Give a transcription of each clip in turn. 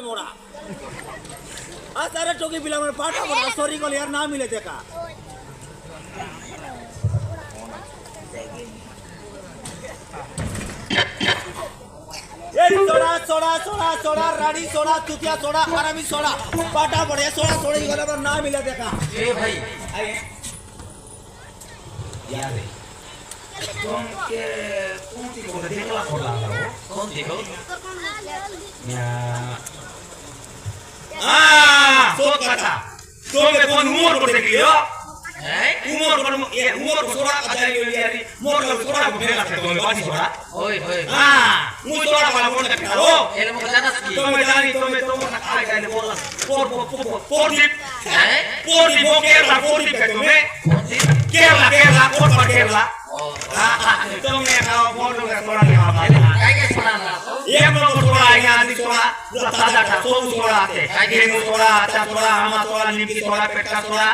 মোড়া আসারে টকি বিলা আমার পাটা মোড়া সরি গলি আর না মিলে দেখা এই সোড়া সোড়া সোড়া সোড়া রাড়ি সোড়া চুতিয়া সোড়া হারামি সোড়া পাটা পড়ে সোড়া সোড়ি গলি আমার না মিলে দেখা এ ভাই আই यार तुम के कौन सी को देखला खोला कौन सी को या so kata so me kon umur ko dekliyo umur ko sora ada yang lihat umur ko sora ko bela se to bati sora oi oi mu sora wala mon ka ho ele mo jana ski to me jani to me na kai kai bola por di mo ke me Kerala kot Kerala to me ka mo ka sora le ma kai ke sora na ye mo sora ya di sora tada ta so sora ate kai ke mo sora ta sora ama sora nimki sora petta sora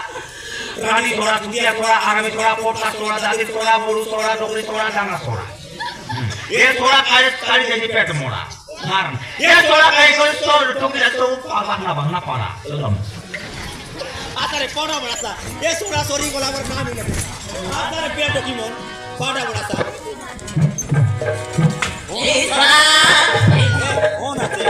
rani sora dunia sora agami sora pota sora dadi sora boru sora dogri sora danga sora ye sora kali jadi pet mora maran ye sora kai ko sor tukira to bangna para belum আতারে পড়া বড়াসা এ সোড়া sorry গলা আমার না মিলে আতারে পেট কি মন পড়া বড়াসা এই সোড়া on আছে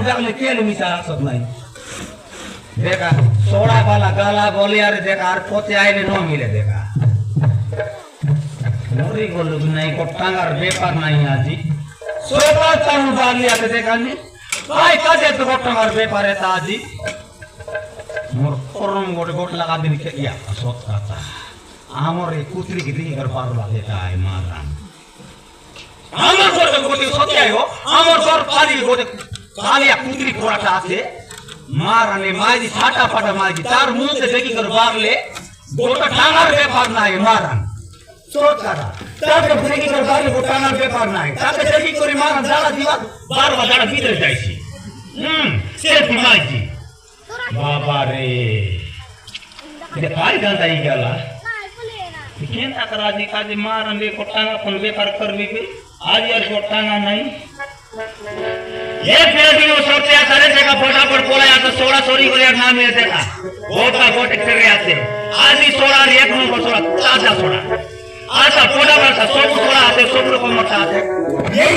দেখলে কেলে মিশা আসত নাই দেখা সোড়া वाला গালা বলে আর দেখা আর পথে আইলে ন মিলে দেখা মরি গেল নাই গোটাঙ্গার ব্যাপার নাই আজি সোড়া তার বালি আছে দেখানি ভাই কাজে তো গোটাঙ্গার ব্যাপার এটা আজি মোর করম গোটে গোট লাগা দিন কে ইয়া সত কথা আমার এই কুতরি কি দিকে পার লাগে তাই মারাম আমার ঘর গোটে সত্যি আইও আমার ঘর পালি গোটে কালিয়া কুতরি কোড়াটা আছে মারানে মাইজি ছাটা ফাটা মাইজি তার মুখে দেখি করে বাগলে গোটা টাঙ্গার ব্যাপার নাই মারান সত কথা তাকে দেখি করে বাগলে গোটা টাঙ্গার ব্যাপার নাই তাকে দেখি করে মারান জালা দিবা বারবার জালা ভিতরে যাইছি সেলফি মাইজি বাবা রে এটা কাই গান্দাই গেলা কেন আকরাজি কাজে মারने को टांगा कोन व्यापार करबी के आज यार को टांगा नहीं ये पेड़ी वो सोचे करे जगह फटाफट बोला या तो सोड़ा सोरी को यार नाम है देखा गोटा गोटे करे आते आज ही सोड़ा एक नंबर सोड़ा ताजा सोड़ा आज फटाफट सब सोड़ा आते सब लोग मत आते यही